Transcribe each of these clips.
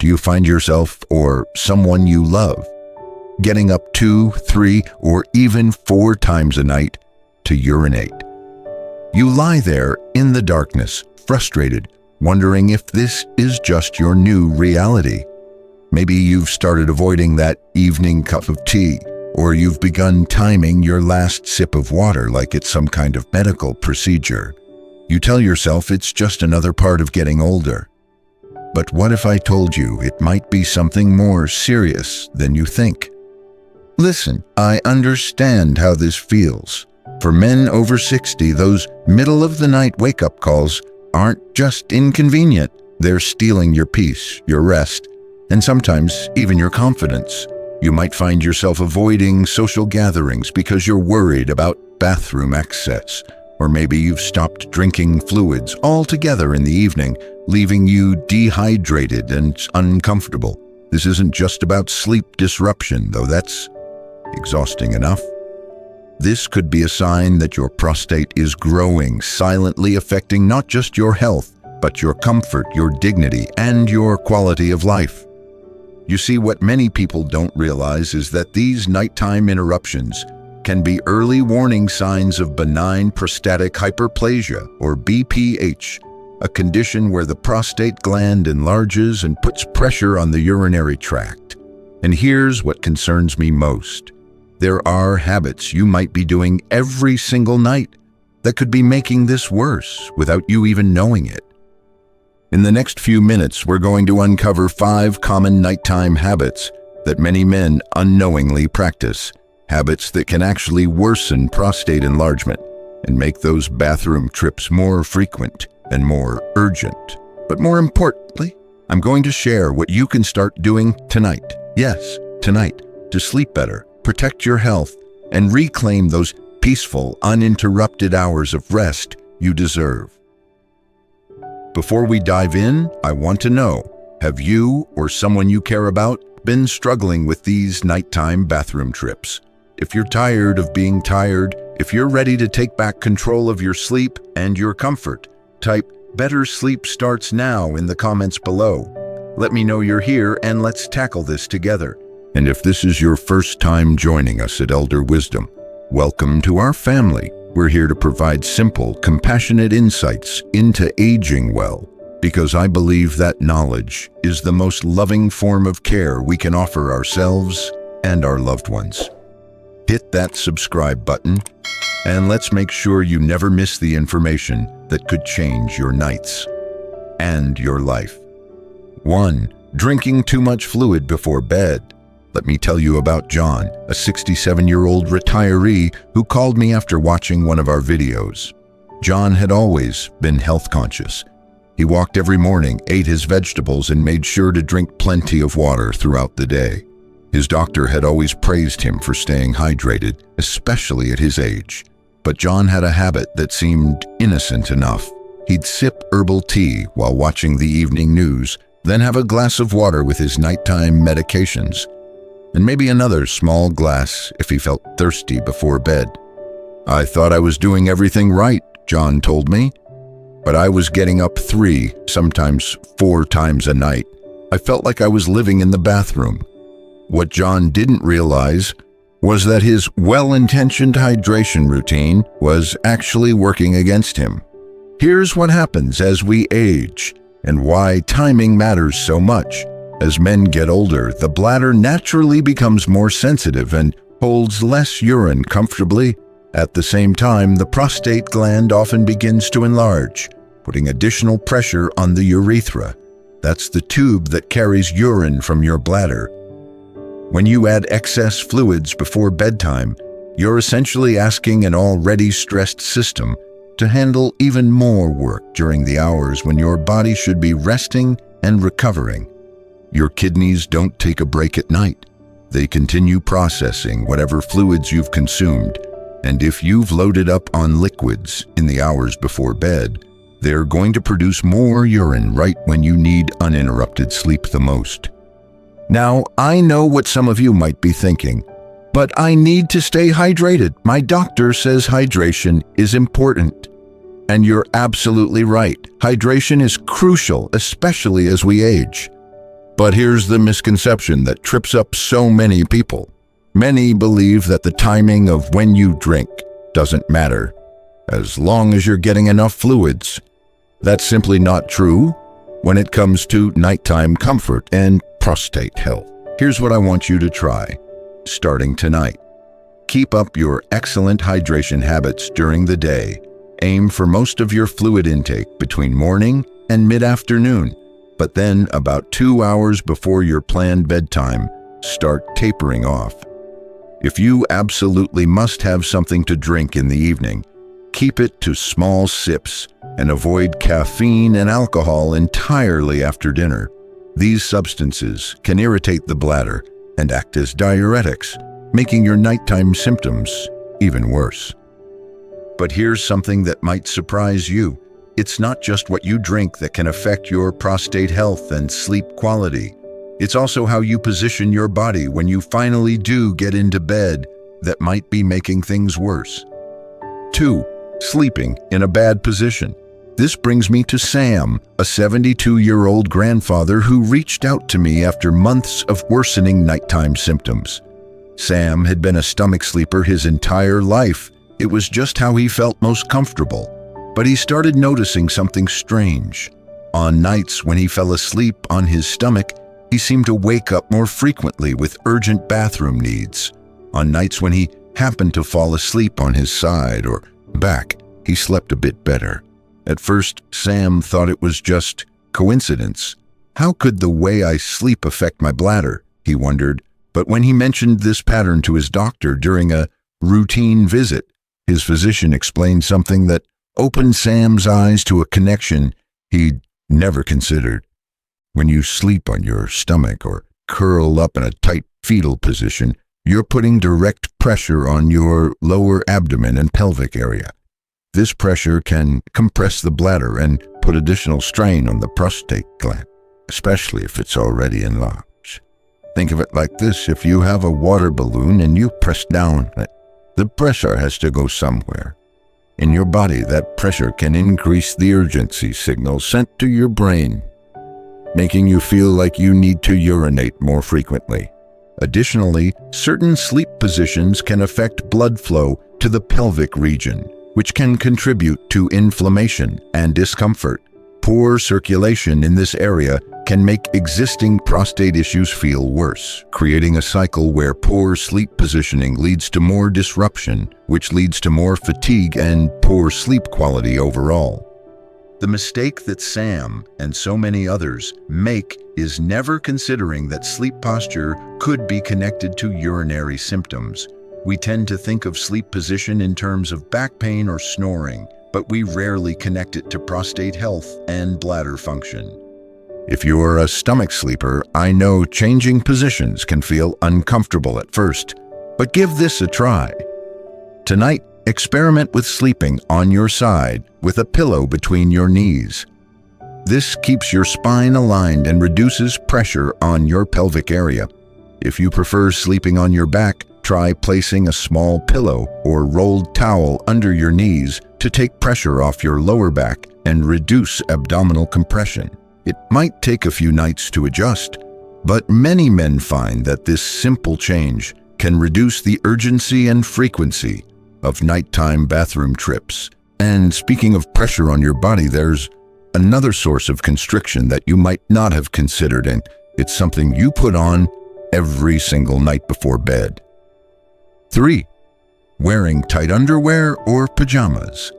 you find yourself, or someone you love, getting up 2, 3, or even 4 times a night to urinate. You lie there in the darkness, frustrated, wondering if this is just your new reality. Maybe you've started avoiding that evening cup of tea, or you've begun timing your last sip of water like it's some kind of medical procedure. You tell yourself it's just another part of getting older. But what if I told you it might be something more serious than you think? Listen, I understand how this feels. For men over 60, those middle-of-the-night wake-up calls aren't just inconvenient. They're stealing your peace, your rest, and sometimes even your confidence. You might find yourself avoiding social gatherings because you're worried about bathroom access. Or maybe you've stopped drinking fluids altogether in the evening, leaving you dehydrated and uncomfortable. This isn't just about sleep disruption, though that's exhausting enough. This could be a sign that your prostate is growing, silently affecting not just your health, but your comfort, your dignity, and your quality of life. You see, what many people don't realize is that these nighttime interruptions can be early warning signs of benign prostatic hyperplasia, or BPH, a condition where the prostate gland enlarges and puts pressure on the urinary tract. And here's what concerns me most. There are habits you might be doing every single night that could be making this worse without you even knowing it. In the next few minutes, we're going to uncover 5 common nighttime habits that many men unknowingly practice, habits that can actually worsen prostate enlargement and make those bathroom trips more frequent and more urgent. But more importantly, I'm going to share what you can start doing tonight. Yes, tonight, to sleep better, protect your health, and reclaim those peaceful, uninterrupted hours of rest you deserve. Before we dive in, I want to know, have you or someone you care about been struggling with these nighttime bathroom trips? If you're tired of being tired, if you're ready to take back control of your sleep and your comfort, type "Better Sleep Starts Now" in the comments below. Let me know you're here and let's tackle this together. And if this is your first time joining us at Elder Wisdom, welcome to our family. We're here to provide simple, compassionate insights into aging well, because I believe that knowledge is the most loving form of care we can offer ourselves and our loved ones. Hit that subscribe button, and let's make sure you never miss the information that could change your nights and your life. 1. Drinking too much fluid before bed. Let me tell you about John, a 67-year-old retiree who called me after watching one of our videos. John had always been health conscious. He walked every morning, ate his vegetables, and made sure to drink plenty of water throughout the day. His doctor had always praised him for staying hydrated, especially at his age. But John had a habit that seemed innocent enough. He'd sip herbal tea while watching the evening news, then have a glass of water with his nighttime medications, and maybe another small glass if he felt thirsty before bed. I thought I was doing everything right, John told me, but I was getting up 3, sometimes 4 times a night. I felt like I was living in the bathroom. What John didn't realize was that his well-intentioned hydration routine was actually working against him. Here's what happens as we age and why timing matters so much. As men get older, the bladder naturally becomes more sensitive and holds less urine comfortably. At the same time, the prostate gland often begins to enlarge, putting additional pressure on the urethra. That's the tube that carries urine from your bladder. When you add excess fluids before bedtime, you're essentially asking an already stressed system to handle even more work during the hours when your body should be resting and recovering. Your kidneys don't take a break at night. They continue processing whatever fluids you've consumed, and if you've loaded up on liquids in the hours before bed, they're going to produce more urine right when you need uninterrupted sleep the most. Now, I know what some of you might be thinking, but I need to stay hydrated. My doctor says hydration is important. And you're absolutely right. Hydration is crucial, especially as we age. But here's the misconception that trips up so many people. Many believe that the timing of when you drink doesn't matter, as long as you're getting enough fluids. That's simply not true when it comes to nighttime comfort and prostate health. Here's what I want you to try, starting tonight. Keep up your excellent hydration habits during the day. Aim for most of your fluid intake between morning and mid-afternoon, but then about 2 hours before your planned bedtime, start tapering off. If you absolutely must have something to drink in the evening, keep it to small sips and avoid caffeine and alcohol entirely after dinner. These substances can irritate the bladder and act as diuretics, making your nighttime symptoms even worse. But here's something that might surprise you. It's not just what you drink that can affect your prostate health and sleep quality. It's also how you position your body when you finally do get into bed that might be making things worse. 2. Sleeping in a bad position. This brings me to Sam, a 72-year-old grandfather who reached out to me after months of worsening nighttime symptoms. Sam had been a stomach sleeper his entire life. It was just how he felt most comfortable. But he started noticing something strange. On nights when he fell asleep on his stomach, he seemed to wake up more frequently with urgent bathroom needs. On nights when he happened to fall asleep on his side or back, he slept a bit better. At first, Sam thought it was just coincidence. How could the way I sleep affect my bladder? He wondered. But when he mentioned this pattern to his doctor during a routine visit, his physician explained something that opened Sam's eyes to a connection he'd never considered. When you sleep on your stomach or curl up in a tight fetal position, you're putting direct pressure on your lower abdomen and pelvic area. This pressure can compress the bladder and put additional strain on the prostate gland, especially if it's already enlarged. Think of it like this: if you have a water balloon and you press down on it, the pressure has to go somewhere. In your body, that pressure can increase the urgency signal sent to your brain, making you feel like you need to urinate more frequently. Additionally, certain sleep positions can affect blood flow to the pelvic region, which can contribute to inflammation and discomfort. Poor circulation in this area can make existing prostate issues feel worse, creating a cycle where poor sleep positioning leads to more disruption, which leads to more fatigue and poor sleep quality overall. The mistake that Sam and so many others make is never considering that sleep posture could be connected to urinary symptoms. We tend to think of sleep position in terms of back pain or snoring, but we rarely connect it to prostate health and bladder function. If you're a stomach sleeper, I know changing positions can feel uncomfortable at first, but give this a try. Tonight, experiment with sleeping on your side with a pillow between your knees. This keeps your spine aligned and reduces pressure on your pelvic area. If you prefer sleeping on your back, try placing a small pillow or rolled towel under your knees to take pressure off your lower back and reduce abdominal compression. It might take a few nights to adjust, but many men find that this simple change can reduce the urgency and frequency of nighttime bathroom trips. And speaking of pressure on your body, there's another source of constriction that you might not have considered, and it's something you put on every single night before bed. 3. Wearing tight underwear or pajamas.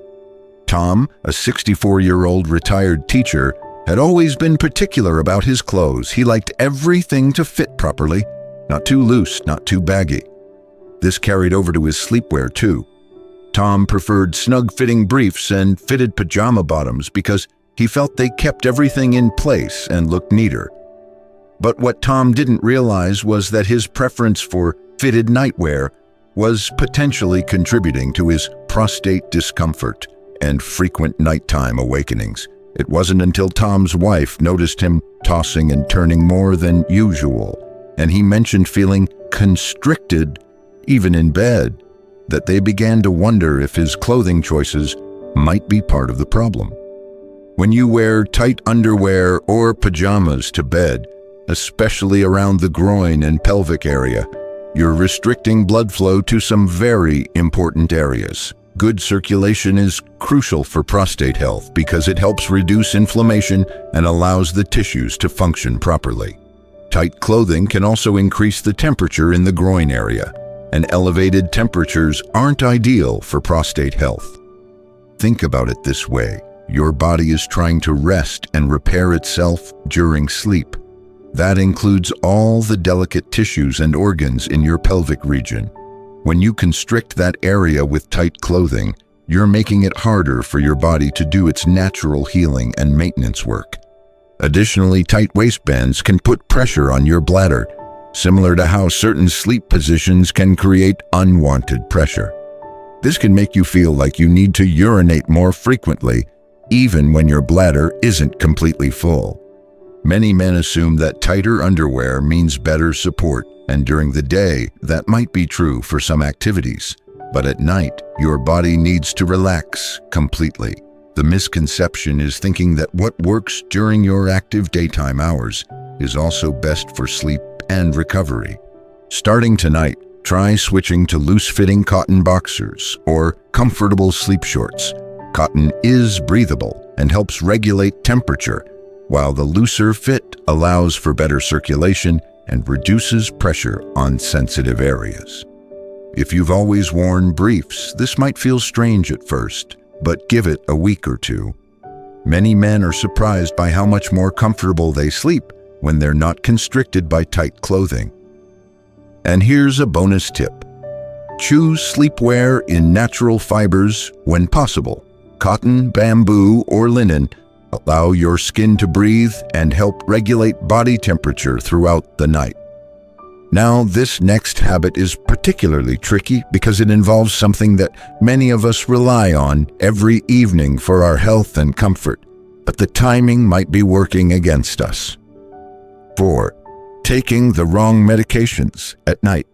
Tom, a 64-year-old retired teacher, had always been particular about his clothes. He liked everything to fit properly, not too loose, not too baggy. This carried over to his sleepwear too. Tom preferred snug-fitting briefs and fitted pajama bottoms because he felt they kept everything in place and looked neater. But what Tom didn't realize was that his preference for fitted nightwear was potentially contributing to his prostate discomfort and frequent nighttime awakenings. It wasn't until Tom's wife noticed him tossing and turning more than usual, and he mentioned feeling constricted even in bed, that they began to wonder if his clothing choices might be part of the problem. When you wear tight underwear or pajamas to bed, especially around the groin and pelvic area. You're restricting blood flow to some very important areas. Good circulation is crucial for prostate health because it helps reduce inflammation and allows the tissues to function properly. Tight clothing can also increase the temperature in the groin area, and elevated temperatures aren't ideal for prostate health. Think about it this way: your body is trying to rest and repair itself during sleep. That includes all the delicate tissues and organs in your pelvic region. When you constrict that area with tight clothing, you're making it harder for your body to do its natural healing and maintenance work. Additionally, tight waistbands can put pressure on your bladder, similar to how certain sleep positions can create unwanted pressure. This can make you feel like you need to urinate more frequently, even when your bladder isn't completely full. Many men assume that tighter underwear means better support, and during the day, that might be true for some activities. But at night, your body needs to relax completely. The misconception is thinking that what works during your active daytime hours is also best for sleep and recovery. Starting tonight, try switching to loose-fitting cotton boxers or comfortable sleep shorts. Cotton is breathable and helps regulate temperature, while the looser fit allows for better circulation and reduces pressure on sensitive areas. If you've always worn briefs, this might feel strange at first, but give it a week or two. Many men are surprised by how much more comfortable they sleep when they're not constricted by tight clothing. And here's a bonus tip. Choose sleepwear in natural fibers when possible. Cotton, bamboo, or linen allow your skin to breathe and help regulate body temperature throughout the night. Now, this next habit is particularly tricky because it involves something that many of us rely on every evening for our health and comfort, but the timing might be working against us. 4. Taking the wrong medications at night.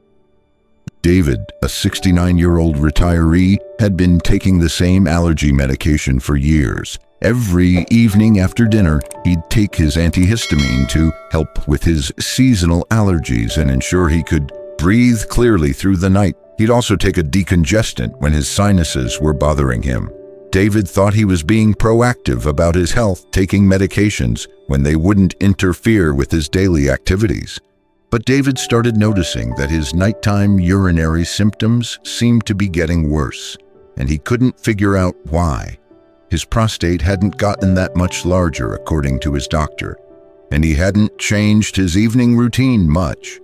David, a 69-year-old retiree, had been taking the same allergy medication for years. Every evening after dinner, he'd take his antihistamine to help with his seasonal allergies and ensure he could breathe clearly through the night. He'd also take a decongestant when his sinuses were bothering him. David thought he was being proactive about his health, taking medications when they wouldn't interfere with his daily activities. But David started noticing that his nighttime urinary symptoms seemed to be getting worse, and he couldn't figure out why. His prostate hadn't gotten that much larger, according to his doctor, and he hadn't changed his evening routine much.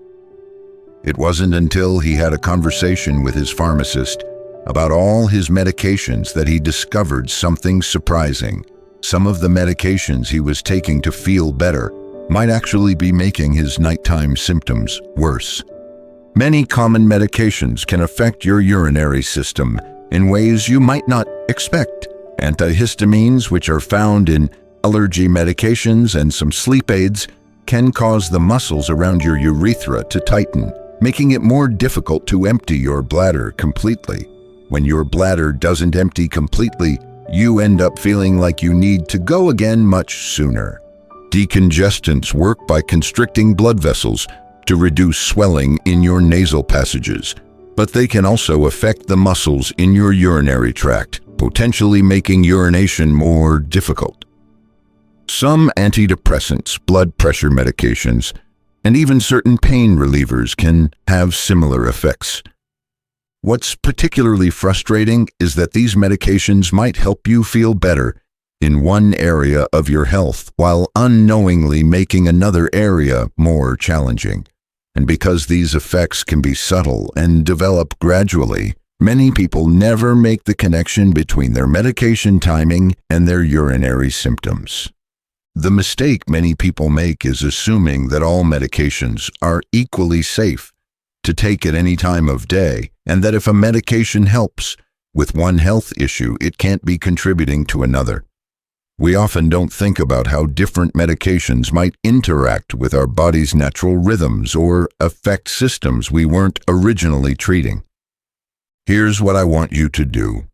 It wasn't until he had a conversation with his pharmacist about all his medications that he discovered something surprising. Some of the medications he was taking to feel better might actually be making his nighttime symptoms worse. Many common medications can affect your urinary system in ways you might not expect. Antihistamines, which are found in allergy medications and some sleep aids, can cause the muscles around your urethra to tighten, making it more difficult to empty your bladder completely. When your bladder doesn't empty completely, you end up feeling like you need to go again much sooner. Decongestants work by constricting blood vessels to reduce swelling in your nasal passages, but they can also affect the muscles in your urinary tract, potentially making urination more difficult. Some antidepressants, blood pressure medications, and even certain pain relievers can have similar effects. What's particularly frustrating is that these medications might help you feel better in one area of your health while unknowingly making another area more challenging. And because these effects can be subtle and develop gradually, many people never make the connection between their medication timing and their urinary symptoms. The mistake many people make is assuming that all medications are equally safe to take at any time of day, and that if a medication helps with one health issue, it can't be contributing to another. We often don't think about how different medications might interact with our body's natural rhythms or affect systems we weren't originally treating. Here's what I want you to do.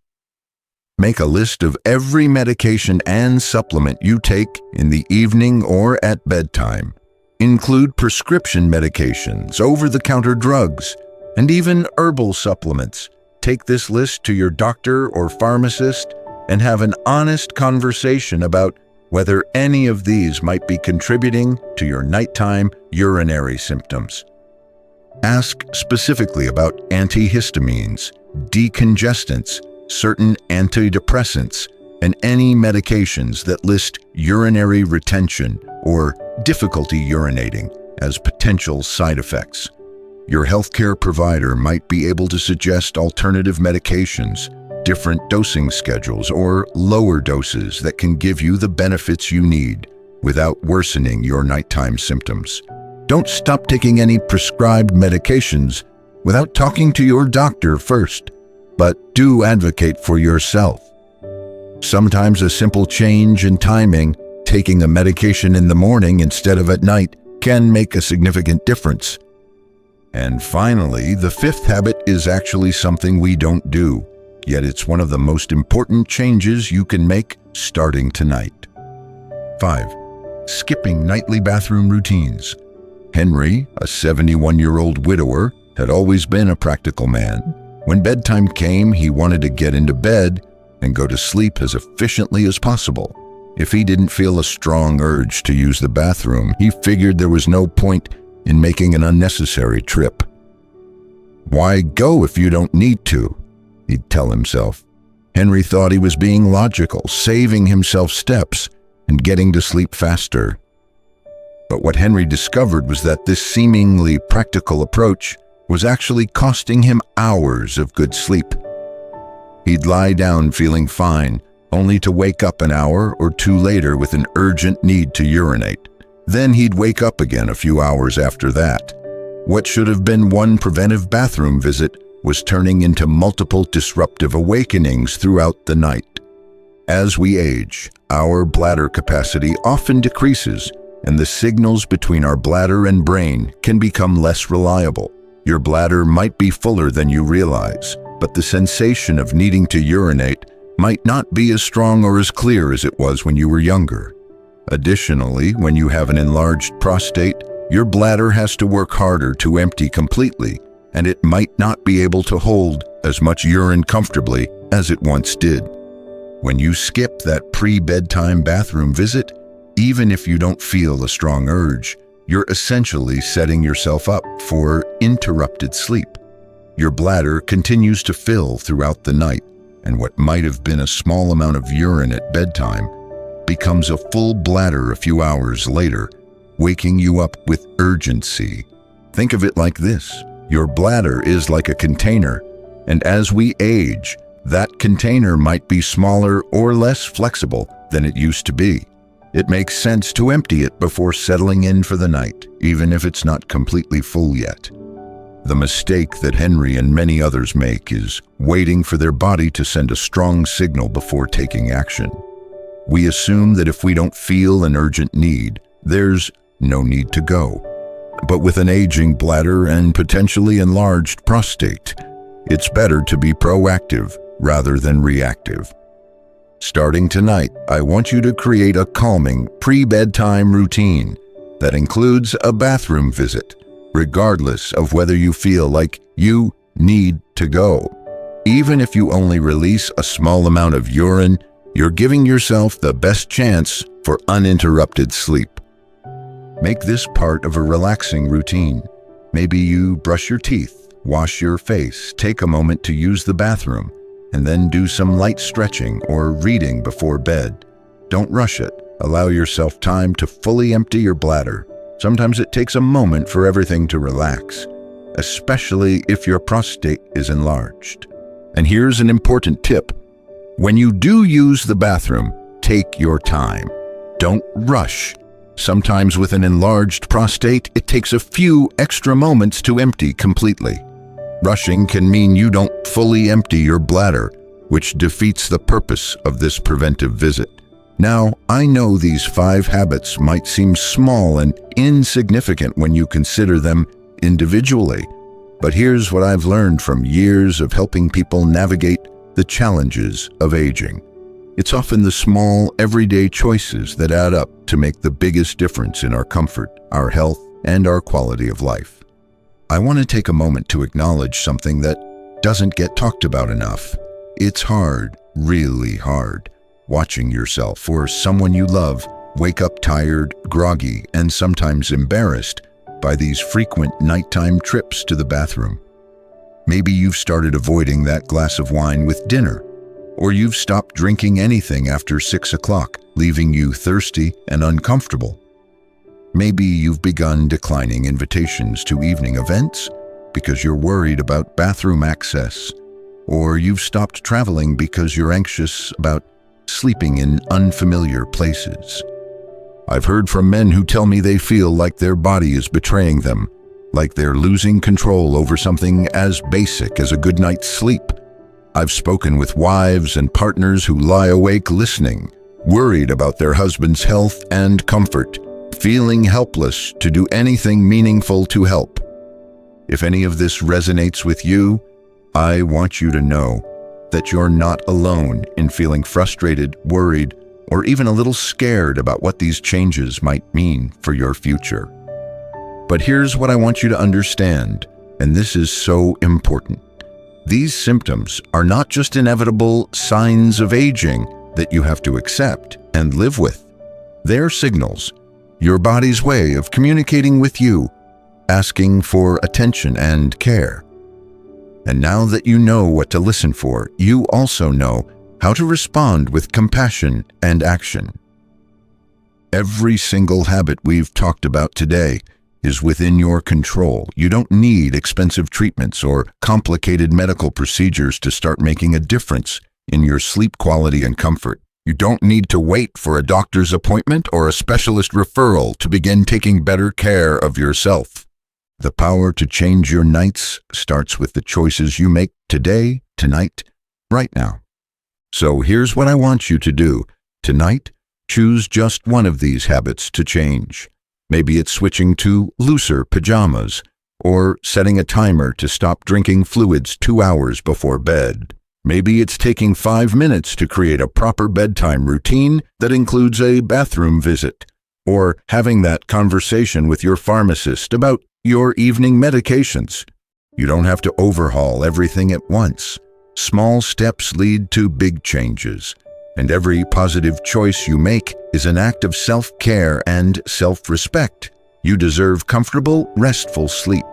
Make a list of every medication and supplement you take in the evening or at bedtime. include prescription medications, over-the-counter drugs, and even herbal supplements. Take this list to your doctor or pharmacist and have an honest conversation about whether any of these might be contributing to your nighttime urinary symptoms. Ask specifically about antihistamines, decongestants, certain antidepressants, and any medications that list urinary retention or difficulty urinating as potential side effects. Your healthcare provider might be able to suggest alternative medications, different dosing schedules, or lower doses that can give you the benefits you need without worsening your nighttime symptoms. Don't stop taking any prescribed medications without talking to your doctor first, but do advocate for yourself. Sometimes a simple change in timing, taking a medication in the morning instead of at night, can make a significant difference. And finally, the fifth habit is actually something we don't do, yet it's one of the most important changes you can make starting tonight. 5. Skipping nightly bathroom routines. Henry, a 71-year-old widower, had always been a practical man. When bedtime came, he wanted to get into bed and go to sleep as efficiently as possible. If he didn't feel a strong urge to use the bathroom, he figured there was no point in making an unnecessary trip. "Why go if you don't need to?" he'd tell himself. Henry thought he was being logical, saving himself steps and getting to sleep faster. But what Henry discovered was that this seemingly practical approach was actually costing him hours of good sleep. He'd lie down feeling fine, only to wake up an hour or two later with an urgent need to urinate. Then he'd wake up again a few hours after that. What should have been one preventive bathroom visit was turning into multiple disruptive awakenings throughout the night. As we age, our bladder capacity often decreases, and the signals between our bladder and brain can become less reliable. Your bladder might be fuller than you realize, but the sensation of needing to urinate might not be as strong or as clear as it was when you were younger. Additionally, when you have an enlarged prostate, your bladder has to work harder to empty completely, and it might not be able to hold as much urine comfortably as it once did. When you skip that pre-bedtime bathroom visit, even if you don't feel a strong urge, you're essentially setting yourself up for interrupted sleep. Your bladder continues to fill throughout the night, and what might have been a small amount of urine at bedtime becomes a full bladder a few hours later, waking you up with urgency. Think of it like this: your bladder is like a container, and as we age, that container might be smaller or less flexible than it used to be. It makes sense to empty it before settling in for the night, even if it's not completely full yet. The mistake that Henry and many others make is waiting for their body to send a strong signal before taking action. We assume that if we don't feel an urgent need, there's no need to go. But with an aging bladder and potentially enlarged prostate, it's better to be proactive rather than reactive. Starting tonight, I want you to create a calming pre-bedtime routine that includes a bathroom visit, regardless of whether you feel like you need to go. Even if you only release a small amount of urine, you're giving yourself the best chance for uninterrupted sleep. Make this part of a relaxing routine. Maybe you brush your teeth, wash your face, take a moment to use the bathroom, and then do some light stretching or reading before bed. Don't rush it. Allow yourself time to fully empty your bladder. Sometimes it takes a moment for everything to relax, especially if your prostate is enlarged. And here's an important tip. When you do use the bathroom, take your time. Don't rush. Sometimes with an enlarged prostate, it takes a few extra moments to empty completely. Rushing can mean you don't fully empty your bladder, which defeats the purpose of this preventive visit. Now, I know these 5 habits might seem small and insignificant when you consider them individually, but here's what I've learned from years of helping people navigate the challenges of aging. It's often the small, everyday choices that add up to make the biggest difference in our comfort, our health, and our quality of life. I want to take a moment to acknowledge something that doesn't get talked about enough. It's hard, really hard, watching yourself or someone you love wake up tired, groggy, and sometimes embarrassed by these frequent nighttime trips to the bathroom. Maybe you've started avoiding that glass of wine with dinner, or you've stopped drinking anything after 6 o'clock, leaving you thirsty and uncomfortable. Maybe you've begun declining invitations to evening events because you're worried about bathroom access, or you've stopped traveling because you're anxious about sleeping in unfamiliar places. I've heard from men who tell me they feel like their body is betraying them, like they're losing control over something as basic as a good night's sleep. I've spoken with wives and partners who lie awake listening, worried about their husband's health and comfort, feeling helpless to do anything meaningful to help. If any of this resonates with you, I want you to know that you're not alone in feeling frustrated, worried, or even a little scared about what these changes might mean for your future. But here's what I want you to understand, and this is so important. These symptoms are not just inevitable signs of aging that you have to accept and live with. They're signals, your body's way of communicating with you, asking for attention and care. And now that you know what to listen for, you also know how to respond with compassion and action. Every single habit we've talked about today is within your control. You don't need expensive treatments or complicated medical procedures to start making a difference in your sleep quality and comfort. You don't need to wait for a doctor's appointment or a specialist referral to begin taking better care of yourself. The power to change your nights starts with the choices you make today, tonight, right now. So here's what I want you to do. Tonight, choose just one of these habits to change. Maybe it's switching to looser pajamas, or setting a timer to stop drinking fluids 2 hours before bed. Maybe it's taking 5 minutes to create a proper bedtime routine that includes a bathroom visit, or having that conversation with your pharmacist about your evening medications. You don't have to overhaul everything at once. Small steps lead to big changes, and every positive choice you make is an act of self-care and self-respect. You deserve comfortable, restful sleep.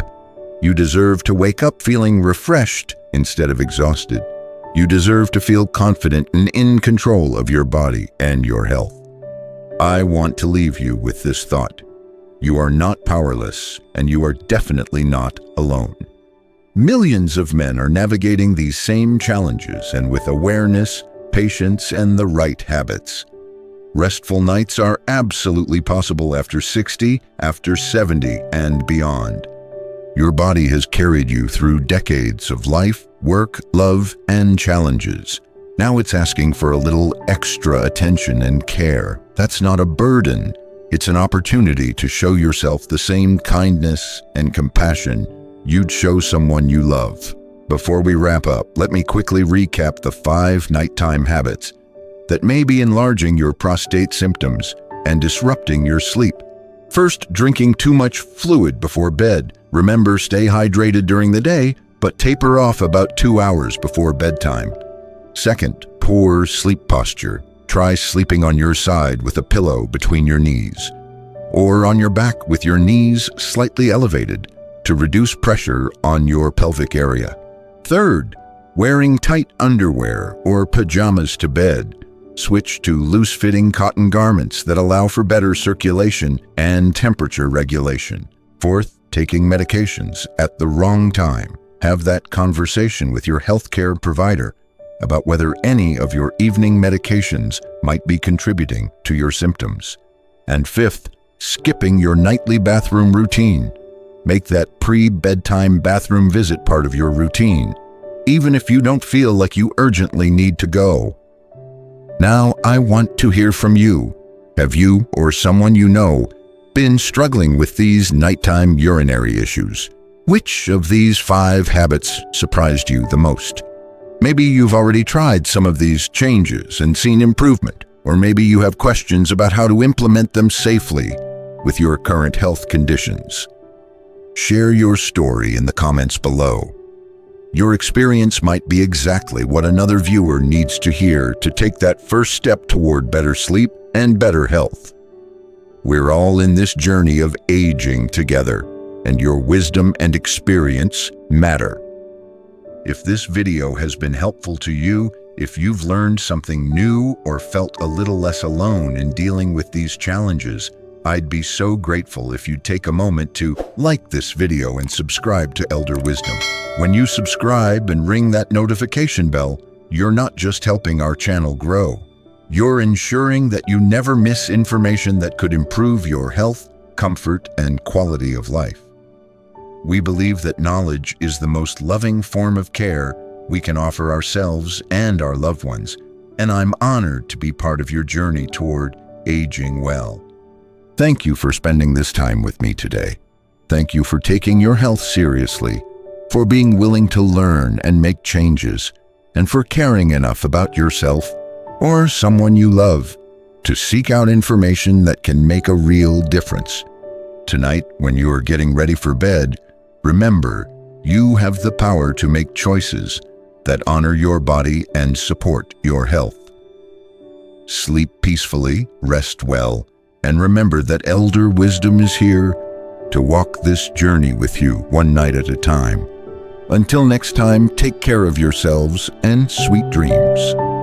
You deserve to wake up feeling refreshed instead of exhausted. You deserve to feel confident and in control of your body and your health. I want to leave you with this thought. You are not powerless, and you are definitely not alone. Millions of men are navigating these same challenges, and with awareness, patience, and the right habits. Restful nights are absolutely possible after 60, after 70, and beyond. Your body has carried you through decades of life, work, love, and challenges. Now it's asking for a little extra attention and care. That's not a burden. It's an opportunity to show yourself the same kindness and compassion you'd show someone you love. Before we wrap up, let me quickly recap the 5 nighttime habits that may be enlarging your prostate symptoms and disrupting your sleep. First, drinking too much fluid before bed. Remember, stay hydrated during the day, but taper off about 2 hours before bedtime. Second, poor sleep posture. Try sleeping on your side with a pillow between your knees, or on your back with your knees slightly elevated to reduce pressure on your pelvic area. Third, wearing tight underwear or pajamas to bed. Switch to loose-fitting cotton garments that allow for better circulation and temperature regulation. Fourth, taking medications at the wrong time. Have that conversation with your healthcare provider about whether any of your evening medications might be contributing to your symptoms. And fifth, skipping your nightly bathroom routine. Make that pre-bedtime bathroom visit part of your routine, even if you don't feel like you urgently need to go. Now, I want to hear from you. Have you or someone you know been struggling with these nighttime urinary issues? Which of these 5 habits surprised you the most? Maybe you've already tried some of these changes and seen improvement, or maybe you have questions about how to implement them safely with your current health conditions. Share your story in the comments below. Your experience might be exactly what another viewer needs to hear to take that first step toward better sleep and better health. We're all in this journey of aging together, and your wisdom and experience matter. If this video has been helpful to you, if you've learned something new or felt a little less alone in dealing with these challenges, I'd be so grateful if you'd take a moment to like this video and subscribe to Elder Wisdom. When you subscribe and ring that notification bell, you're not just helping our channel grow. You're ensuring that you never miss information that could improve your health, comfort, and quality of life. We believe that knowledge is the most loving form of care we can offer ourselves and our loved ones, and I'm honored to be part of your journey toward aging well. Thank you for spending this time with me today. Thank you for taking your health seriously, for being willing to learn and make changes, and for caring enough about yourself or someone you love to seek out information that can make a real difference. Tonight, when you are getting ready for bed, remember, you have the power to make choices that honor your body and support your health. Sleep peacefully, rest well, and remember that Elder Wisdom is here to walk this journey with you one night at a time. Until next time, take care of yourselves and sweet dreams.